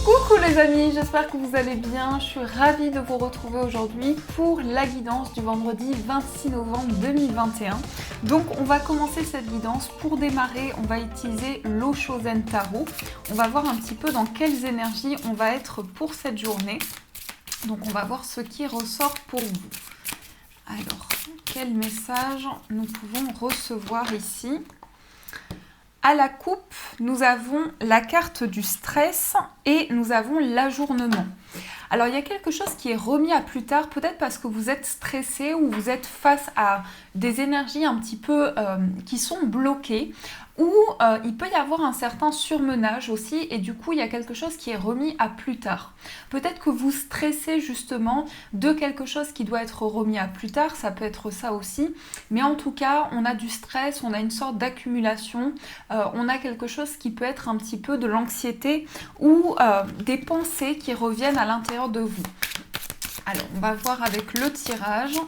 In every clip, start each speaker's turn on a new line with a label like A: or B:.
A: Coucou les amis, j'espère que vous allez bien. Je suis ravie de vous retrouver aujourd'hui pour la guidance du vendredi 26 novembre 2021. Donc on va commencer cette guidance. Pour démarrer, on va utiliser l'Oshozen Tarot. On va voir un petit peu dans quelles énergies on va être pour cette journée. Donc on va voir ce qui ressort pour vous. Alors, quel message nous pouvons recevoir ici ? À la coupe, nous avons la carte du stress et nous avons l'ajournement. Alors, il y a quelque chose qui est remis à plus tard, peut-être parce que vous êtes stressé ou vous êtes face à des énergies un petit peu qui sont bloquées, ou il peut y avoir un certain surmenage aussi, et du coup, il y a quelque chose qui est remis à plus tard. Peut-être que vous stressez justement de quelque chose qui doit être remis à plus tard, ça peut être ça aussi, mais en tout cas, on a du stress, on a une sorte d'accumulation, on a quelque chose qui peut être un petit peu de l'anxiété ou des pensées qui reviennent à l'intérieur de vous. Alors, on va voir avec le tirage.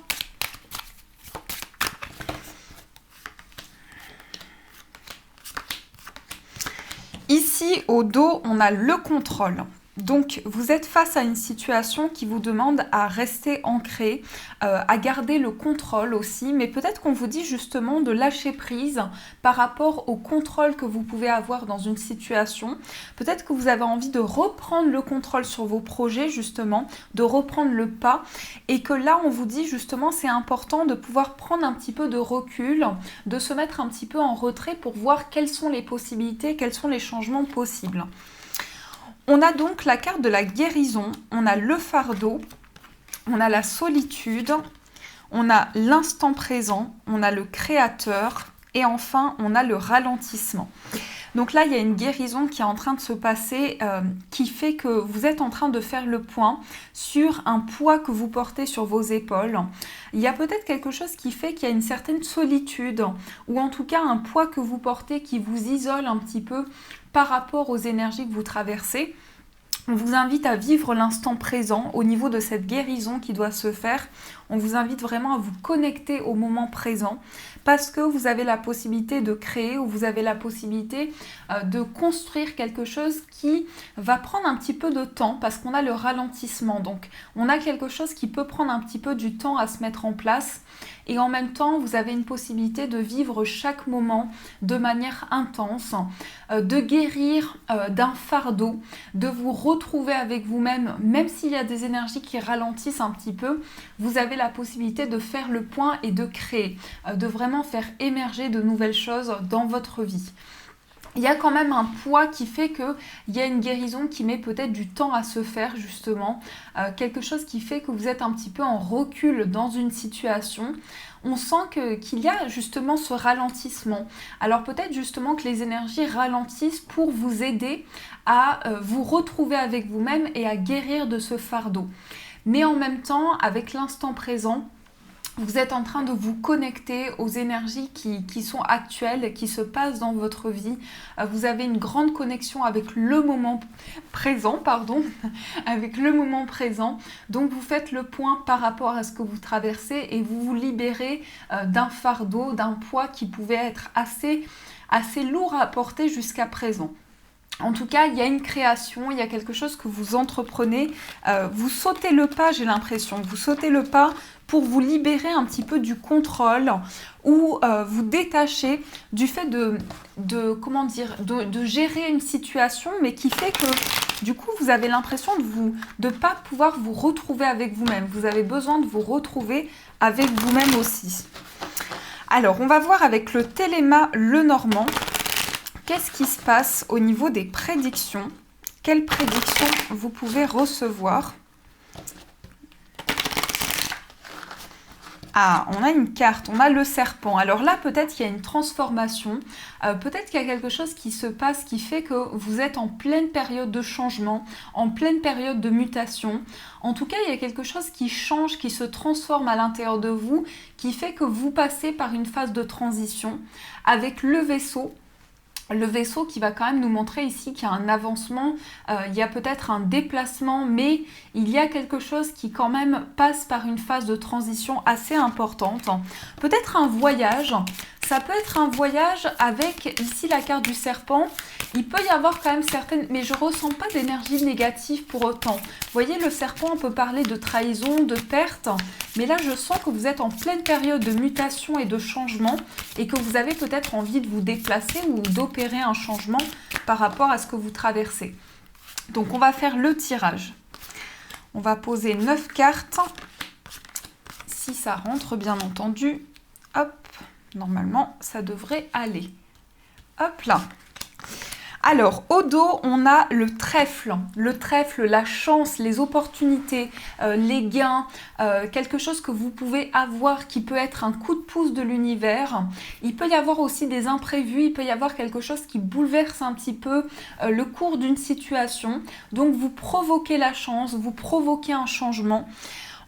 A: Ici, au dos, on a le contrôle. Donc, vous êtes face à une situation qui vous demande à rester ancré, à garder le contrôle aussi, mais peut-être qu'on vous dit justement de lâcher prise par rapport au contrôle que vous pouvez avoir dans une situation. Peut-être que vous avez envie de reprendre le contrôle sur vos projets justement, de reprendre le pas, et que là, on vous dit justement c'est important de pouvoir prendre un petit peu de recul, de se mettre un petit peu en retrait pour voir quelles sont les possibilités, quels sont les changements possibles. On a donc la carte de la guérison, on a le fardeau, on a la solitude, on a l'instant présent, on a le créateur et enfin on a le ralentissement. Donc là, il y a une guérison qui est en train de se passer qui fait que vous êtes en train de faire le point sur un poids que vous portez sur vos épaules. Il y a peut-être quelque chose qui fait qu'il y a une certaine solitude ou en tout cas un poids que vous portez qui vous isole un petit peu par rapport aux énergies que vous traversez. On vous invite à vivre l'instant présent au niveau de cette guérison qui doit se faire. On vous invite vraiment à vous connecter au moment présent parce que vous avez la possibilité de créer ou vous avez la possibilité de construire quelque chose qui va prendre un petit peu de temps parce qu'on a le ralentissement. Donc, on a quelque chose qui peut prendre un petit peu du temps à se mettre en place et en même temps, vous avez une possibilité de vivre chaque moment de manière intense, de guérir d'un fardeau, de vous retrouver avec vous-même, même s'il y a des énergies qui ralentissent un petit peu, vous avez la possibilité de faire le point et de créer, de vraiment faire émerger de nouvelles choses dans votre vie. Il y a quand même un poids qui fait qu'il y a une guérison qui met peut-être du temps à se faire justement, quelque chose qui fait que vous êtes un petit peu en recul dans une situation. On sent qu'il y a justement ce ralentissement. Alors peut-être justement que les énergies ralentissent pour vous aider à vous retrouver avec vous-même et à guérir de ce fardeau. Mais en même temps, avec l'instant présent, vous êtes en train de vous connecter aux énergies qui sont actuelles, qui se passent dans votre vie. Vous avez une grande connexion avec le moment présent, avec le moment présent. Donc vous faites le point par rapport à ce que vous traversez et vous vous libérez d'un fardeau, d'un poids qui pouvait être assez lourd à porter jusqu'à présent. En tout cas, il y a une création, il y a quelque chose que vous entreprenez. Vous sautez le pas, j'ai l'impression. Vous sautez le pas pour vous libérer un petit peu du contrôle ou vous détacher du fait de gérer une situation, mais qui fait que du coup, vous avez l'impression de pas pouvoir vous retrouver avec vous-même. Vous avez besoin de vous retrouver avec vous-même aussi. Alors, on va voir avec le Téléma Lenormand. Qu'est-ce qui se passe au niveau des prédictions? Quelles prédictions vous pouvez recevoir? Ah, on a une carte, on a le serpent. Alors là, peut-être qu'il y a une transformation, peut-être qu'il y a quelque chose qui se passe qui fait que vous êtes en pleine période de changement, en pleine période de mutation. En tout cas, il y a quelque chose qui change, qui se transforme à l'intérieur de vous, qui fait que vous passez par une phase de transition avec le vaisseau. Le vaisseau qui va quand même nous montrer ici qu'il y a un avancement, il y a peut-être un déplacement, mais il y a quelque chose qui quand même passe par une phase de transition assez importante. Peut-être un voyage, Ça peut être un voyage avec, ici, la carte du serpent. Il peut y avoir quand même certaines... Mais je ne ressens pas d'énergie négative pour autant. Vous voyez, le serpent, on peut parler de trahison, de perte. Mais là, je sens que vous êtes en pleine période de mutation et de changement. Et que vous avez peut-être envie de vous déplacer ou d'opérer un changement par rapport à ce que vous traversez. Donc, on va faire le tirage. On va poser 9 cartes. Si ça rentre, bien entendu. Hop, normalement, ça devrait aller. Hop là. Alors, au dos, on a le trèfle. Le trèfle, la chance, les opportunités, les gains, quelque chose que vous pouvez avoir qui peut être un coup de pouce de l'univers. Il peut y avoir aussi des imprévus, il peut y avoir quelque chose qui bouleverse un petit peu le cours d'une situation. Donc, vous provoquez la chance, vous provoquez un changement.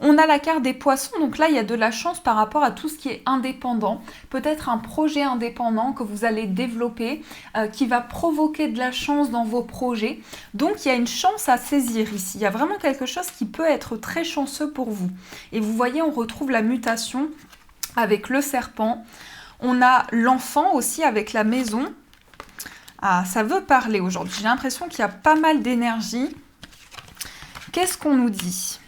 A: On a la carte des poissons, donc là il y a de la chance par rapport à tout ce qui est indépendant. Peut-être un projet indépendant que vous allez développer, qui va provoquer de la chance dans vos projets. Donc il y a une chance à saisir ici. Il y a vraiment quelque chose qui peut être très chanceux pour vous. Et vous voyez, on retrouve la mutation avec le serpent. On a l'enfant aussi avec la maison. Ah, ça veut parler aujourd'hui. J'ai l'impression qu'il y a pas mal d'énergie. Qu'est-ce qu'on nous dit ?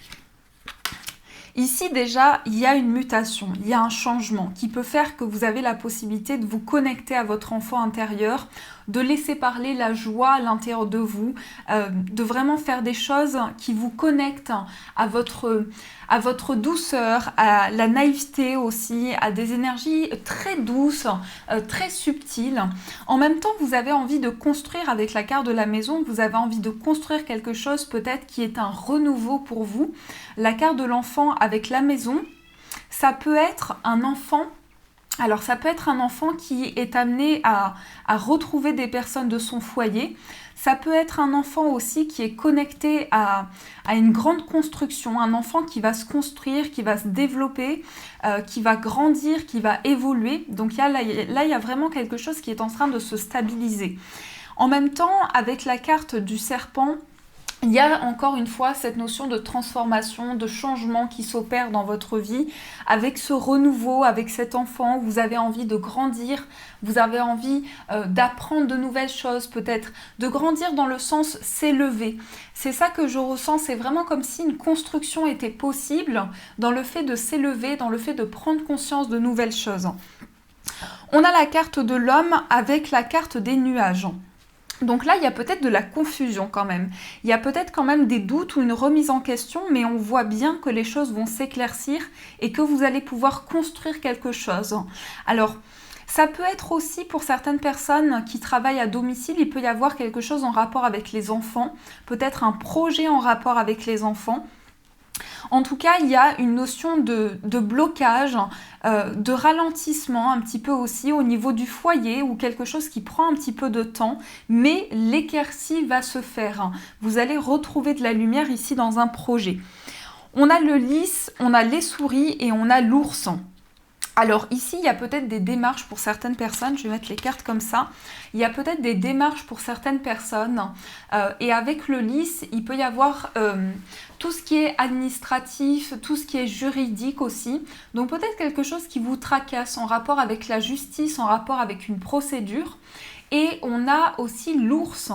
A: Ici, déjà, il y a une mutation, il y a un changement qui peut faire que vous avez la possibilité de vous connecter à votre enfant intérieur, de laisser parler la joie à l'intérieur de vous, de vraiment faire des choses qui vous connectent à votre douceur, à la naïveté aussi, à des énergies très douces, très subtiles. En même temps, vous avez envie de construire avec la carte de la maison, vous avez envie de construire quelque chose peut-être qui est un renouveau pour vous. La carte de l'enfant avec la maison, ça peut être un enfant. Alors ça peut être un enfant qui est amené à retrouver des personnes de son foyer. Ça peut être un enfant aussi qui est connecté à une grande construction, un enfant qui va se construire, qui va se développer, qui va grandir, qui va évoluer. Donc là, il y a vraiment quelque chose qui est en train de se stabiliser. En même temps, avec la carte du serpent, il y a encore une fois cette notion de transformation, de changement qui s'opère dans votre vie. Avec ce renouveau, avec cet enfant, vous avez envie de grandir, vous avez envie d'apprendre de nouvelles choses, peut-être de grandir dans le sens s'élever. C'est ça que je ressens, c'est vraiment comme si une construction était possible dans le fait de s'élever, dans le fait de prendre conscience de nouvelles choses. On a la carte de l'homme avec la carte des nuages. Donc là, il y a peut-être de la confusion quand même. Il y a peut-être quand même des doutes ou une remise en question, mais on voit bien que les choses vont s'éclaircir et que vous allez pouvoir construire quelque chose. Alors, ça peut être aussi pour certaines personnes qui travaillent à domicile, il peut y avoir quelque chose en rapport avec les enfants, peut-être un projet en rapport avec les enfants. En tout cas, il y a une notion de blocage, de ralentissement un petit peu aussi au niveau du foyer ou quelque chose qui prend un petit peu de temps, mais l'éclaircie va se faire. Vous allez retrouver de la lumière ici dans un projet. On a le lys, on a les souris et on a l'ours. Alors ici, il y a peut-être des démarches pour certaines personnes, je vais mettre les cartes comme ça, il y a peut-être des démarches pour certaines personnes et avec le lys, il peut y avoir tout ce qui est administratif, tout ce qui est juridique aussi, donc peut-être quelque chose qui vous tracasse en rapport avec la justice, en rapport avec une procédure. Et on a aussi l'ours.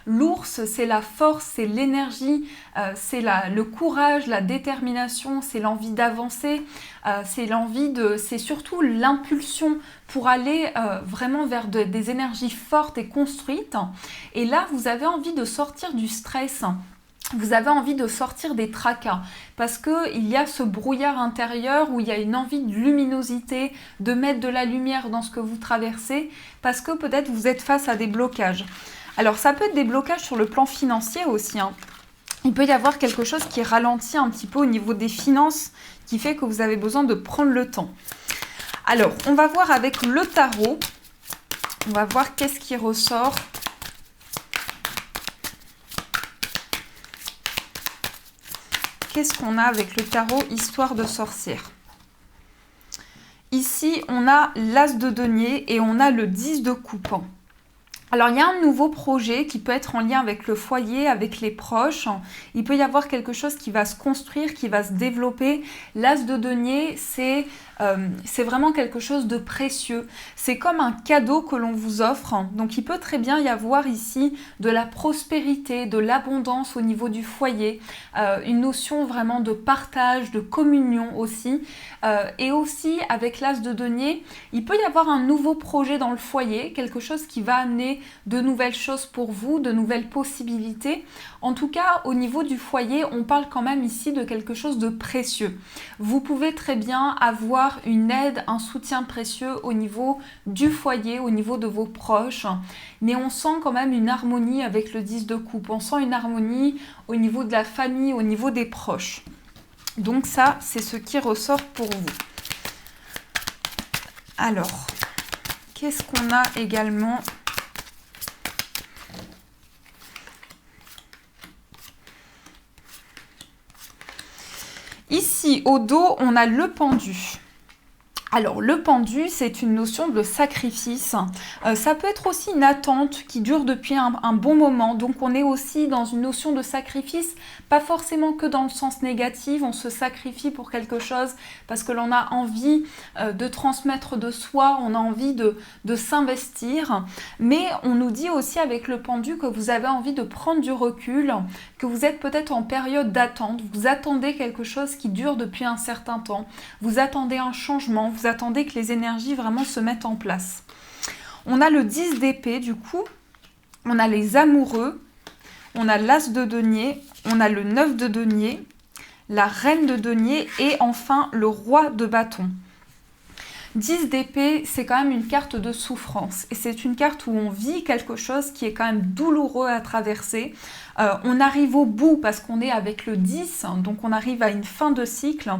A: L'ours, c'est la force, c'est l'énergie, c'est le courage, la détermination, c'est l'envie d'avancer, c'est surtout l'impulsion pour aller vraiment vers des énergies fortes et construites. Et là, vous avez envie de sortir du stress. Vous avez envie de sortir des tracas parce qu'il y a ce brouillard intérieur où il y a une envie de luminosité, de mettre de la lumière dans ce que vous traversez parce que peut-être vous êtes face à des blocages. Alors ça peut être des blocages sur le plan financier aussi. Il peut y avoir quelque chose qui ralentit un petit peu au niveau des finances qui fait que vous avez besoin de prendre le temps. Alors on va voir avec le tarot. On va voir qu'est-ce qui ressort. Qu'est-ce qu'on a avec le tarot Histoire de sorcière? Ici, on a l'As de denier et on a le 10 de coupe. Alors, il y a un nouveau projet qui peut être en lien avec le foyer, avec les proches. Il peut y avoir quelque chose qui va se construire, qui va se développer. L'as de denier, c'est vraiment quelque chose de précieux. C'est comme un cadeau que l'on vous offre. Donc, il peut très bien y avoir ici de la prospérité, de l'abondance au niveau du foyer, une notion vraiment de partage, de communion aussi. Et aussi, avec l'as de denier, il peut y avoir un nouveau projet dans le foyer, quelque chose qui va amener de nouvelles choses pour vous, de nouvelles possibilités. En tout cas, au niveau du foyer, on parle quand même ici de quelque chose de précieux. Vous pouvez très bien avoir une aide, un soutien précieux au niveau du foyer, au niveau de vos proches, mais on sent quand même une harmonie avec le 10 de coupe. On sent une harmonie au niveau de la famille, au niveau des proches. Donc ça, c'est ce qui ressort pour vous. Alors, qu'est-ce qu'on a également ? Ici, au dos, on a le pendu. Alors, le pendu, c'est une notion de sacrifice. Ça peut être aussi une attente qui dure depuis un bon moment. Donc, on est aussi dans une notion de sacrifice, pas forcément que dans le sens négatif. On se sacrifie pour quelque chose parce que l'on a envie de transmettre de soi, on a envie de s'investir. Mais on nous dit aussi avec le pendu que vous avez envie de prendre du recul, que vous êtes peut-être en période d'attente. Vous attendez quelque chose qui dure depuis un certain temps. Vous attendez un changement. Vous attendez que les énergies vraiment se mettent en place. On a le 10 d'épée du coup, on a les amoureux, on a l'as de denier, on a le 9 de denier, la reine de denier et enfin le roi de bâton. 10 d'épée, c'est quand même une carte de souffrance et c'est une carte où on vit quelque chose qui est quand même douloureux à traverser. On arrive au bout parce qu'on est avec le 10, donc on arrive à une fin de cycle,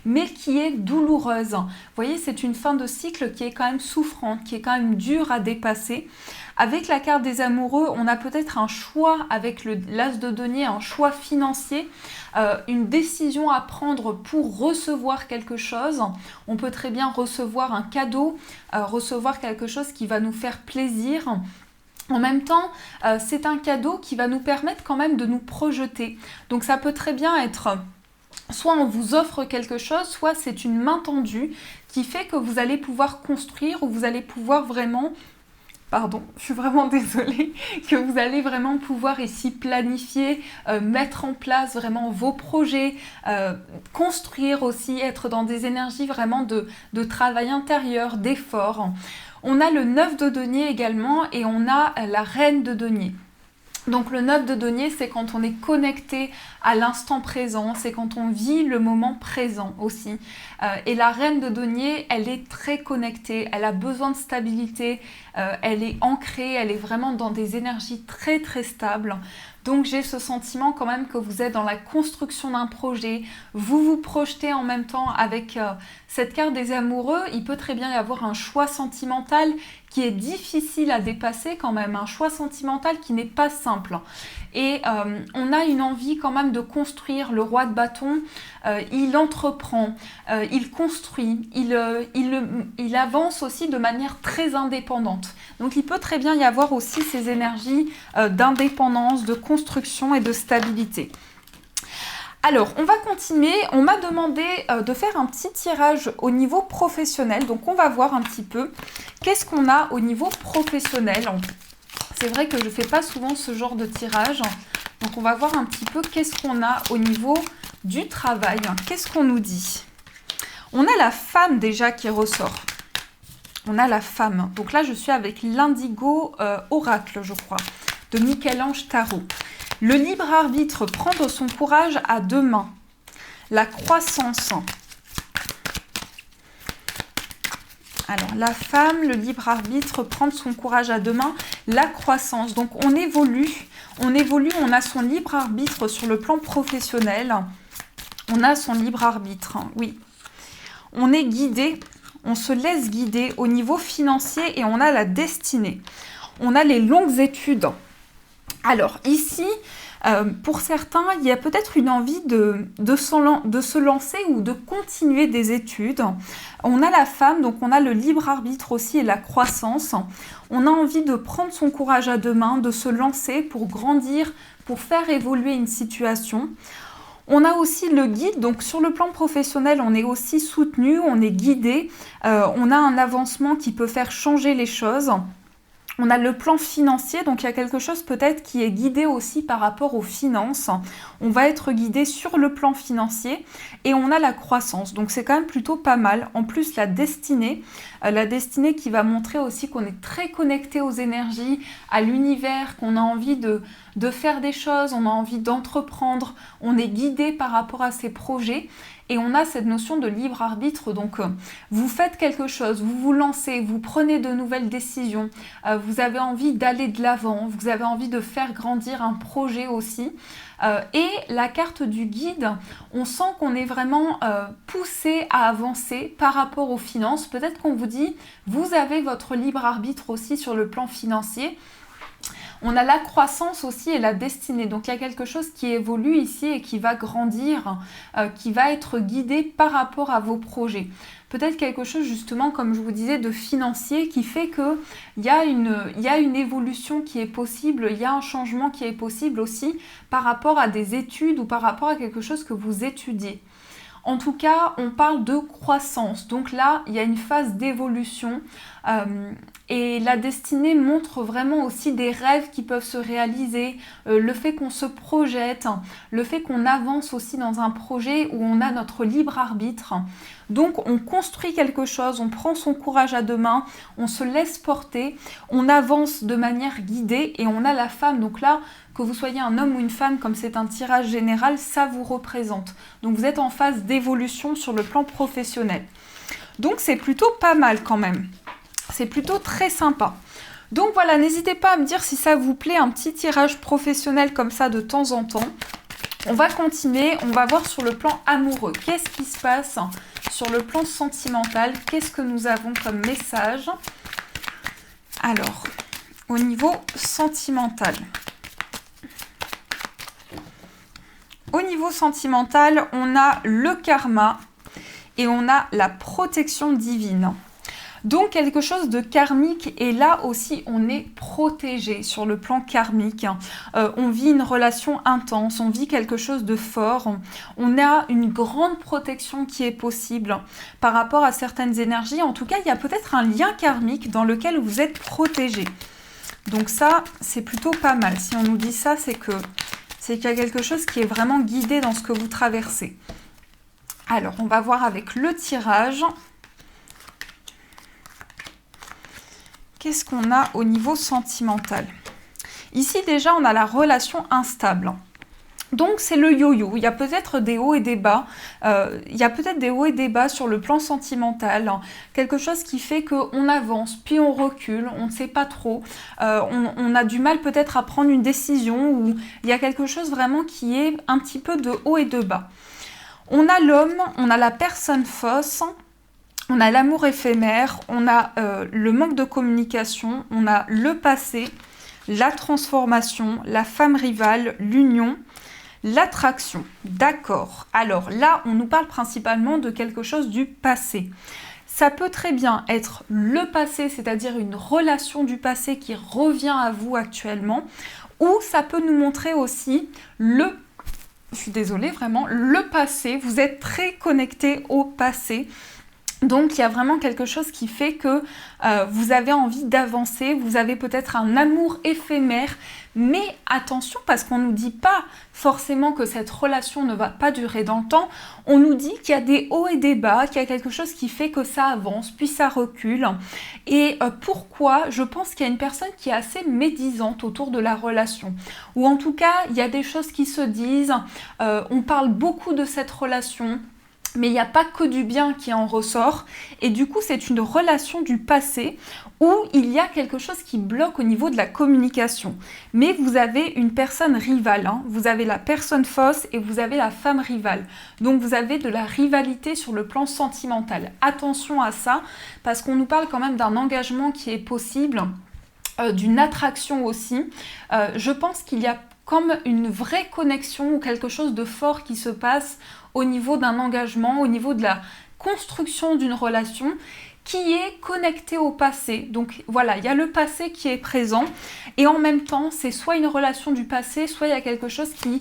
A: mais qui est douloureuse. Vous voyez, c'est une fin de cycle qui est quand même souffrante, qui est quand même dure à dépasser. Avec la carte des amoureux, on a peut-être un choix avec l'as de denier, un choix financier, une décision à prendre pour recevoir quelque chose. On peut très bien recevoir un cadeau, recevoir quelque chose qui va nous faire plaisir. En même temps, c'est un cadeau qui va nous permettre quand même de nous projeter. Donc ça peut très bien être, soit on vous offre quelque chose, soit c'est une main tendue qui fait que vous allez pouvoir construire ou vous allez pouvoir vraiment... Pardon, je suis vraiment désolée, que vous allez vraiment pouvoir ici planifier, mettre en place vraiment vos projets, construire aussi, être dans des énergies vraiment de travail intérieur, d'effort. On a le 9 de denier également et on a la reine de denier. Donc le 9 de denier, c'est quand on est connecté à l'instant présent, c'est quand on vit le moment présent aussi. Et la reine de denier, elle est très connectée, elle a besoin de stabilité, elle est ancrée, elle est vraiment dans des énergies très très stables. Donc j'ai ce sentiment quand même que vous êtes dans la construction d'un projet, vous vous projetez en même temps avec cette carte des amoureux. Il peut très bien y avoir un choix sentimental qui est difficile à dépasser quand même, un choix sentimental qui n'est pas simple. Et on a une envie quand même de construire. Le roi de bâton, il entreprend, il construit, il avance aussi de manière très indépendante. Donc il peut très bien y avoir aussi ces énergies d'indépendance, de construction et de stabilité. Alors, on va continuer. On m'a demandé de faire un petit tirage au niveau professionnel. Donc, on va voir un petit peu qu'est-ce qu'on a au niveau professionnel. C'est vrai que je ne fais pas souvent ce genre de tirage. Donc, on va voir un petit peu qu'est-ce qu'on a au niveau du travail. Qu'est-ce qu'on nous dit? On a la femme déjà qui ressort. On a la femme. Donc là, je suis avec l'Indigo Oracle, je crois, de Michel-Ange Tarot. Le libre arbitre, prendre son courage à deux mains. La croissance. Alors, la femme, le libre arbitre, prendre son courage à deux mains. La croissance. Donc, on évolue, on a son libre arbitre sur le plan professionnel. On a son libre arbitre, oui. On est guidé, on se laisse guider au niveau financier et on a la destinée. On a les longues études. Alors ici, pour certains, il y a peut-être une envie de se lancer ou de continuer des études. On a la femme, donc on a le libre arbitre aussi et la croissance. On a envie de prendre son courage à deux mains, de se lancer pour grandir, pour faire évoluer une situation. On a aussi le guide, donc sur le plan professionnel, on est aussi soutenu, on est guidé, on a un avancement qui peut faire changer les choses. On a le plan financier, donc il y a quelque chose peut-être qui est guidé aussi par rapport aux finances. On va être guidé sur le plan financier et on a la croissance, donc c'est quand même plutôt pas mal. En plus, la destinée qui va montrer aussi qu'on est très connecté aux énergies, à l'univers, qu'on a envie de faire des choses, on a envie d'entreprendre, on est guidé par rapport à ces projets. Et on a cette notion de libre arbitre, donc vous faites quelque chose, vous vous lancez, vous prenez de nouvelles décisions, vous avez envie d'aller de l'avant, vous avez envie de faire grandir un projet aussi. Et la carte du guide, on sent qu'on est vraiment poussé à avancer par rapport aux finances. Peut-être qu'on vous dit, vous avez votre libre arbitre aussi sur le plan financier. On a la croissance aussi et la destinée. Donc il y a quelque chose qui évolue ici et qui va grandir, qui va être guidé par rapport à vos projets. Peut-être quelque chose justement, comme je vous disais, de financier qui fait qu'il y a une évolution qui est possible, il y a un changement qui est possible aussi par rapport à des études ou par rapport à quelque chose que vous étudiez. En tout cas, on parle de croissance. Donc là, il y a une phase d'évolution et la destinée montre vraiment aussi des rêves qui peuvent se réaliser, le fait qu'on se projette, le fait qu'on avance aussi dans un projet où on a notre libre arbitre. Donc on construit quelque chose, on prend son courage à deux mains, on se laisse porter, on avance de manière guidée et on a la femme. Donc là, que vous soyez un homme ou une femme, comme c'est un tirage général, ça vous représente. Donc vous êtes en phase d'évolution sur le plan professionnel. Donc c'est plutôt pas mal quand même. C'est plutôt très sympa. Donc voilà, n'hésitez pas à me dire si ça vous plaît, un petit tirage professionnel comme ça de temps en temps. On va continuer, on va voir sur le plan amoureux. Qu'est-ce qui se passe sur le plan sentimental? Qu'est-ce que nous avons comme message? Alors, au niveau sentimental. Au niveau sentimental, on a le karma et on a la protection divine. Donc quelque chose de karmique et là aussi on est protégé sur le plan karmique. On vit une relation intense, on vit quelque chose de fort. On a une grande protection qui est possible par rapport à certaines énergies. En tout cas, il y a peut-être un lien karmique dans lequel vous êtes protégé. Donc ça, c'est plutôt pas mal. Si on nous dit ça, c'est qu'il y a quelque chose qui est vraiment guidé dans ce que vous traversez. Alors, on va voir avec le tirage. Qu'est-ce qu'on a au niveau sentimental? Ici, déjà, on a la relation instable. Donc, c'est le yo-yo. Il y a peut-être des hauts et des bas. Il y a peut-être des hauts et des bas sur le plan sentimental. Quelque chose qui fait qu'on avance, puis on recule, on ne sait pas trop. On a du mal peut-être à prendre une décision ou il y a quelque chose vraiment qui est un petit peu de haut et de bas. On a l'homme, on a la personne fausse. On a l'amour éphémère, on a le manque de communication, on a le passé, la transformation, la femme rivale, l'union, l'attraction. D'accord. Alors là, on nous parle principalement de quelque chose du passé. Ça peut très bien être le passé, c'est-à-dire une relation du passé qui revient à vous actuellement, ou ça peut nous montrer aussi je suis désolée, vraiment, le passé. Vous êtes très connecté au passé. Donc, il y a vraiment quelque chose qui fait que vous avez envie d'avancer, vous avez peut-être un amour éphémère, mais attention parce qu'on ne nous dit pas forcément que cette relation ne va pas durer dans le temps, on nous dit qu'il y a des hauts et des bas, qu'il y a quelque chose qui fait que ça avance, puis ça recule. Et pourquoi? Je pense qu'il y a une personne qui est assez médisante autour de la relation, ou en tout cas, il y a des choses qui se disent, on parle beaucoup de cette relation, mais il n'y a pas que du bien qui en ressort. Et du coup, c'est une relation du passé où il y a quelque chose qui bloque au niveau de la communication. Mais vous avez une personne rivale. Vous avez la personne fausse et vous avez la femme rivale. Donc, vous avez de la rivalité sur le plan sentimental. Attention à ça, parce qu'on nous parle quand même d'un engagement qui est possible. d'une attraction aussi. Je pense qu'il y a comme une vraie connexion ou quelque chose de fort qui se passe au niveau d'un engagement, au niveau de la construction d'une relation qui est connectée au passé. Donc voilà, il y a le passé qui est présent et en même temps, c'est soit une relation du passé, soit il y a quelque chose qui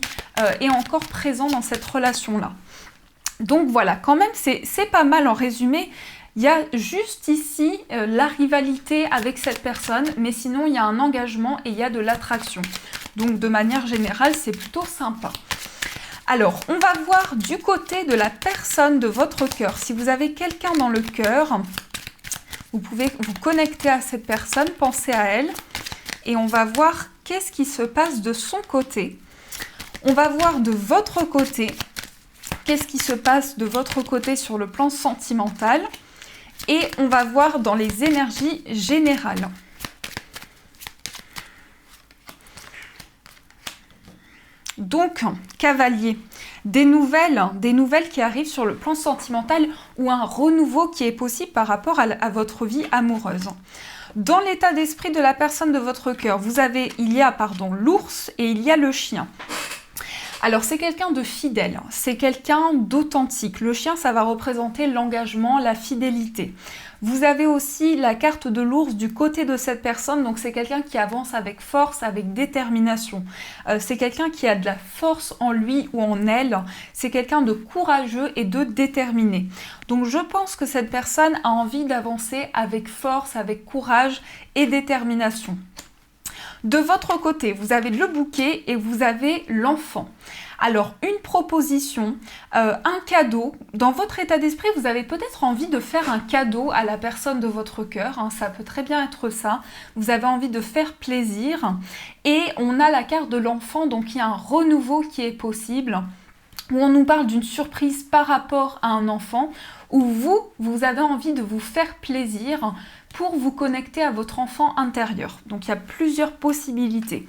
A: est encore présent dans cette relation-là. Donc voilà, quand même, c'est pas mal en résumé. Il y a juste ici la rivalité avec cette personne, mais sinon il y a un engagement et il y a de l'attraction. Donc de manière générale, c'est plutôt sympa. Alors, on va voir du côté de la personne de votre cœur. Si vous avez quelqu'un dans le cœur, vous pouvez vous connecter à cette personne, penser à elle, et on va voir qu'est-ce qui se passe de son côté. On va voir de votre côté, qu'est-ce qui se passe de votre côté sur le plan sentimental, et on va voir dans les énergies générales. Donc, cavalier, des nouvelles qui arrivent sur le plan sentimental ou un renouveau qui est possible par rapport à votre vie amoureuse. Dans l'état d'esprit de la personne de votre cœur, il y a l'ours et il y a le chien. Alors, c'est quelqu'un de fidèle, c'est quelqu'un d'authentique. Le chien, ça va représenter l'engagement, la fidélité. Vous avez aussi la carte de l'ours du côté de cette personne, donc c'est quelqu'un qui avance avec force, avec détermination. C'est quelqu'un qui a de la force en lui ou en elle. C'est quelqu'un de courageux et de déterminé. Donc je pense que cette personne a envie d'avancer avec force, avec courage et détermination. De votre côté, vous avez le bouquet et vous avez l'enfant. Alors, une proposition, un cadeau. Dans votre état d'esprit, vous avez peut-être envie de faire un cadeau à la personne de votre cœur. Hein, ça peut très bien être ça. Vous avez envie de faire plaisir. Et on a la carte de l'enfant, donc il y a un renouveau qui est possible, où on nous parle d'une surprise par rapport à un enfant, où vous avez envie de vous faire plaisir pour vous connecter à votre enfant intérieur. Donc il y a plusieurs possibilités.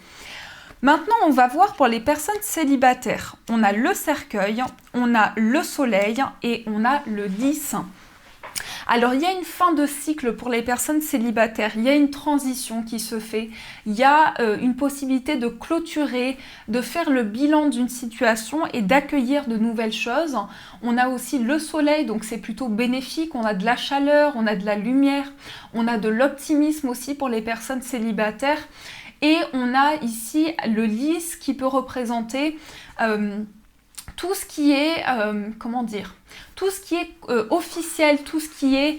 A: Maintenant, on va voir pour les personnes célibataires. On a le cercueil, on a le soleil et on a le lys. Alors, il y a une fin de cycle pour les personnes célibataires, il y a une transition qui se fait, il y a une possibilité de clôturer, de faire le bilan d'une situation et d'accueillir de nouvelles choses. On a aussi le soleil, donc c'est plutôt bénéfique, on a de la chaleur, on a de la lumière, on a de l'optimisme aussi pour les personnes célibataires. Et on a ici le lys qui peut représenter tout ce qui est, tout ce qui est officiel, tout ce qui est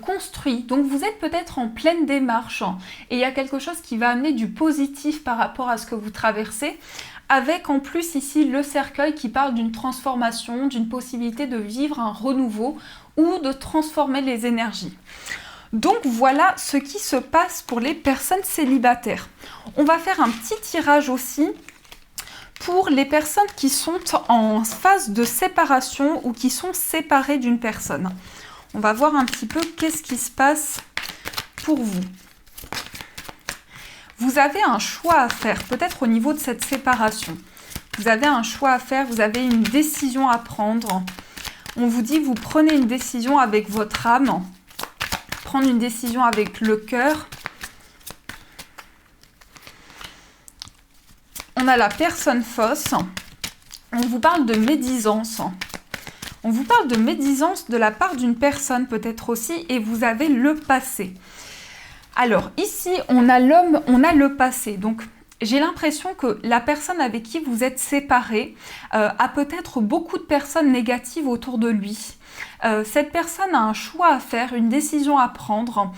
A: construit. Donc vous êtes peut-être en pleine démarche et il y a quelque chose qui va amener du positif par rapport à ce que vous traversez. Avec en plus ici le cercueil qui parle d'une transformation, d'une possibilité de vivre un renouveau ou de transformer les énergies. Donc voilà ce qui se passe pour les personnes célibataires. On va faire un petit tirage aussi pour les personnes qui sont en phase de séparation ou qui sont séparées d'une personne. On va voir un petit peu qu'est-ce qui se passe pour vous. Vous avez un choix à faire, peut-être au niveau de cette séparation. Vous avez un choix à faire, vous avez une décision à prendre. On vous dit, vous prenez une décision avec votre âme. Prendre une décision avec le cœur. On a la personne fausse. On vous parle de médisance. On vous parle de médisance de la part d'une personne peut-être aussi et vous avez le passé. Alors ici, on a l'homme, on a le passé. Donc j'ai l'impression que la personne avec qui vous êtes séparés a peut-être beaucoup de personnes négatives autour de lui. Cette personne a un choix à faire, une décision à prendre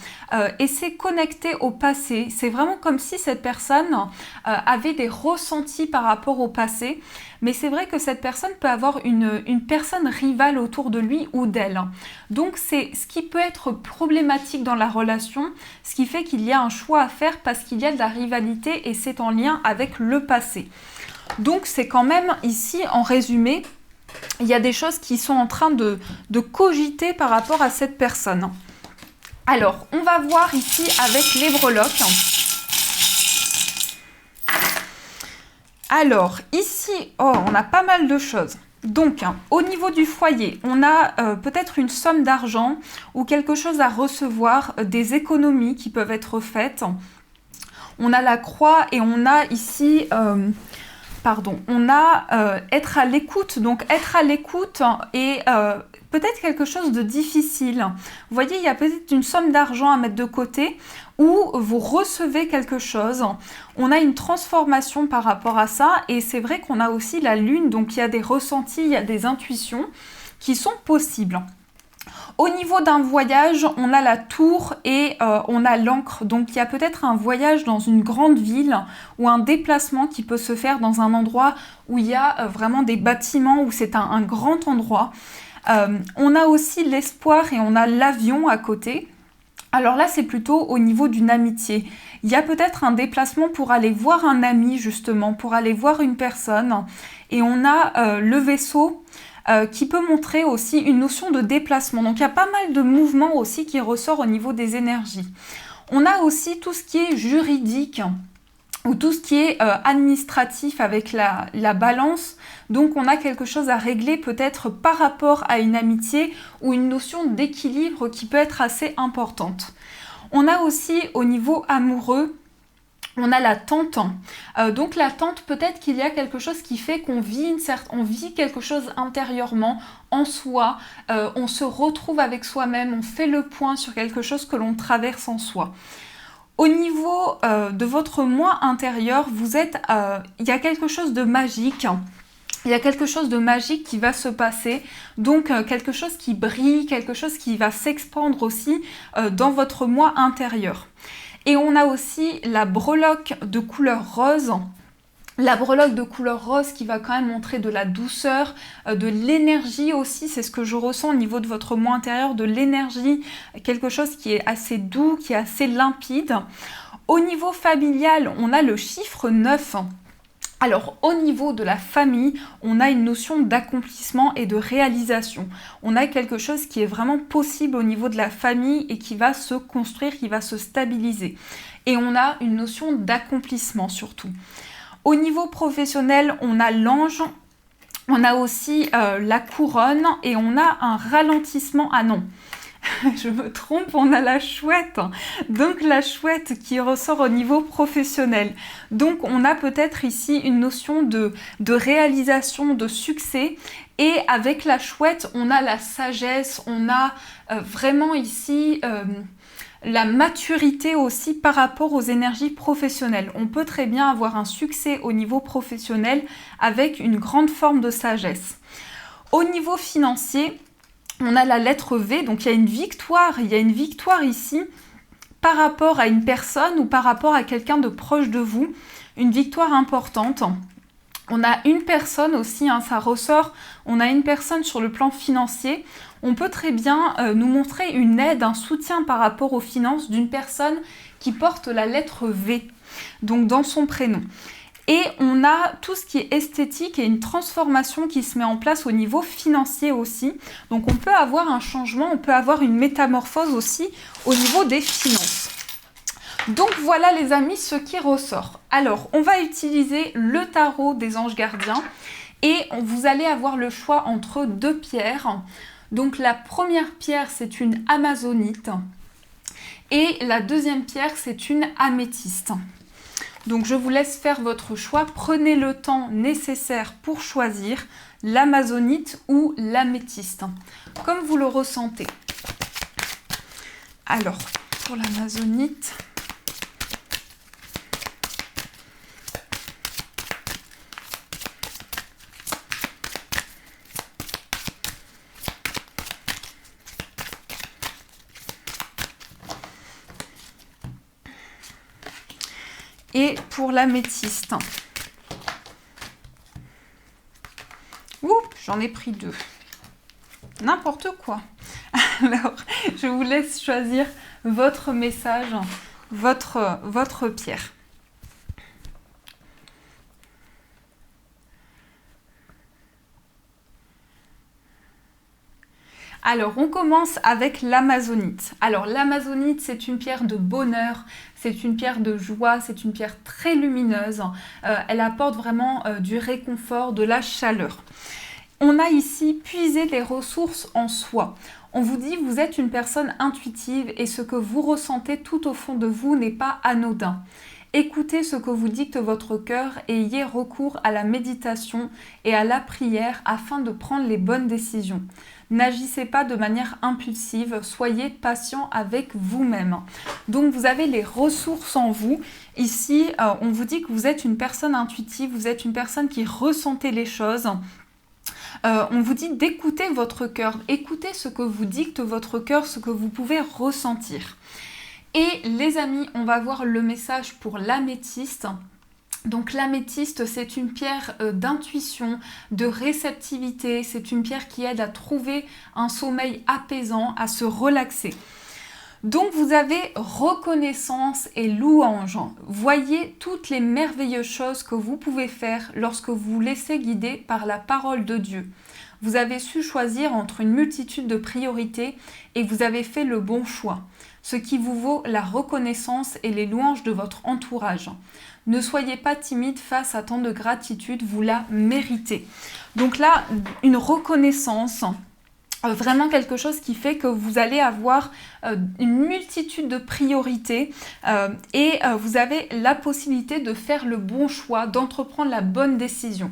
A: et c'est connecté au passé. C'est vraiment comme si cette personne avait des ressentis par rapport au passé. Mais c'est vrai que cette personne peut avoir une personne rivale autour de lui ou d'elle. Donc c'est ce qui peut être problématique dans la relation, ce qui fait qu'il y a un choix à faire parce qu'il y a de la rivalité et c'est en lien avec le passé. Donc c'est quand même ici en résumé, il y a des choses qui sont en train de cogiter par rapport à cette personne. Alors, on va voir ici avec les breloques. Alors, ici, on a pas mal de choses. Donc, au niveau du foyer, on a peut-être une somme d'argent ou quelque chose à recevoir, des économies qui peuvent être faites. On a la croix et on a ici... on a être à l'écoute. Donc être à l'écoute et peut-être quelque chose de difficile. Vous voyez, il y a peut-être une somme d'argent à mettre de côté ou vous recevez quelque chose. On a une transformation par rapport à ça et c'est vrai qu'on a aussi la lune, donc il y a des ressentis, il y a des intuitions qui sont possibles. Au niveau d'un voyage, on a la tour et on a l'ancre. Donc il y a peut-être un voyage dans une grande ville ou un déplacement qui peut se faire dans un endroit où il y a vraiment des bâtiments, où c'est un grand endroit. On a aussi l'espoir et on a l'avion à côté. Alors là, c'est plutôt au niveau d'une amitié. Il y a peut-être un déplacement pour aller voir un ami, justement, pour aller voir une personne. Et on a le vaisseau qui peut montrer aussi une notion de déplacement. Donc il y a pas mal de mouvements aussi qui ressort au niveau des énergies. On a aussi tout ce qui est juridique ou tout ce qui est administratif avec la balance. Donc on a quelque chose à régler peut-être par rapport à une amitié ou une notion d'équilibre qui peut être assez importante. On a aussi au niveau amoureux, on a la tente. Donc la tente, peut-être qu'il y a quelque chose qui fait qu'on vit on vit quelque chose intérieurement en soi. On se retrouve avec soi-même, on fait le point sur quelque chose que l'on traverse en soi. Au niveau de votre moi intérieur, il y a quelque chose de magique. Il y a quelque chose de magique qui va se passer, donc quelque chose qui brille, quelque chose qui va s'expandre aussi dans votre moi intérieur. Et on a aussi la breloque de couleur rose. La breloque de couleur rose qui va quand même montrer de la douceur, de l'énergie aussi, c'est ce que je ressens au niveau de votre moi intérieur, de l'énergie, quelque chose qui est assez doux, qui est assez limpide. Au niveau familial, on a le chiffre 9. Alors au niveau de la famille, on a une notion d'accomplissement et de réalisation. On a quelque chose qui est vraiment possible au niveau de la famille et qui va se construire, qui va se stabiliser. Et on a une notion d'accomplissement surtout. Au niveau professionnel, on a l'ange, on a aussi la couronne et on a un ralentissement. Ah non, je me trompe, on a la chouette. Donc la chouette qui ressort au niveau professionnel. Donc on a peut-être ici une notion de réalisation, de succès. Et avec la chouette, on a la sagesse, on a vraiment ici... la maturité aussi par rapport aux énergies professionnelles. On peut très bien avoir un succès au niveau professionnel avec une grande forme de sagesse. Au niveau financier, on a la lettre V, donc il y a une victoire ici par rapport à une personne ou par rapport à quelqu'un de proche de vous, une victoire importante. On a une personne aussi, ça ressort, on a une personne sur le plan financier. On peut très bien nous montrer une aide, un soutien par rapport aux finances d'une personne qui porte la lettre V, donc dans son prénom. Et on a tout ce qui est esthétique et une transformation qui se met en place au niveau financier aussi. Donc on peut avoir un changement, on peut avoir une métamorphose aussi au niveau des finances. Donc voilà les amis ce qui ressort. Alors on va utiliser le tarot des anges gardiens et vous allez avoir le choix entre deux pierres. Donc la première pierre c'est une amazonite et la deuxième pierre c'est une améthyste. Donc je vous laisse faire votre choix, prenez le temps nécessaire pour choisir l'amazonite ou l'améthyste, comme vous le ressentez. Alors pour l'amazonite, et pour l'améthyste. Ouh, j'en ai pris deux. N'importe quoi. Alors, je vous laisse choisir votre message, votre pierre. Alors, on commence avec l'amazonite. Alors, l'amazonite, c'est une pierre de bonheur, c'est une pierre de joie, c'est une pierre très lumineuse. Elle apporte vraiment du réconfort, de la chaleur. On a ici puisé les ressources en soi. On vous dit, vous êtes une personne intuitive et ce que vous ressentez tout au fond de vous n'est pas anodin. Écoutez ce que vous dicte votre cœur et ayez recours à la méditation et à la prière afin de prendre les bonnes décisions. N'agissez pas de manière impulsive, soyez patient avec vous-même. Donc vous avez les ressources en vous. Ici, on vous dit que vous êtes une personne intuitive, vous êtes une personne qui ressentez les choses. On vous dit d'écouter votre cœur, écoutez ce que vous dicte votre cœur, ce que vous pouvez ressentir. Et les amis, on va voir le message pour l'améthyste. Donc l'améthyste, c'est une pierre d'intuition, de réceptivité, c'est une pierre qui aide à trouver un sommeil apaisant, à se relaxer. Donc vous avez reconnaissance et louange. Voyez toutes les merveilleuses choses que vous pouvez faire lorsque vous vous laissez guider par la parole de Dieu. Vous avez su choisir entre une multitude de priorités et vous avez fait le bon choix, ce qui vous vaut la reconnaissance et les louanges de votre entourage. Ne soyez pas timide face à tant de gratitude, vous la méritez. Donc là, une reconnaissance, vraiment quelque chose qui fait que vous allez avoir une multitude de priorités et vous avez la possibilité de faire le bon choix, d'entreprendre la bonne décision.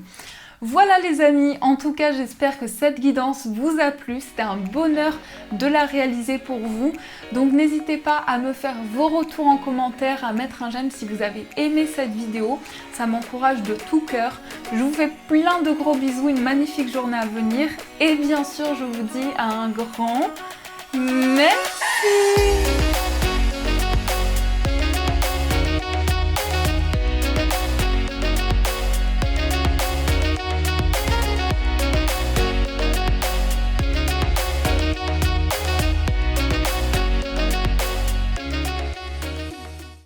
A: Voilà les amis, en tout cas j'espère que cette guidance vous a plu, c'était un bonheur de la réaliser pour vous. Donc n'hésitez pas à me faire vos retours en commentaire, à mettre un j'aime si vous avez aimé cette vidéo, ça m'encourage de tout cœur. Je vous fais plein de gros bisous, une magnifique journée à venir et bien sûr je vous dis à un grand merci.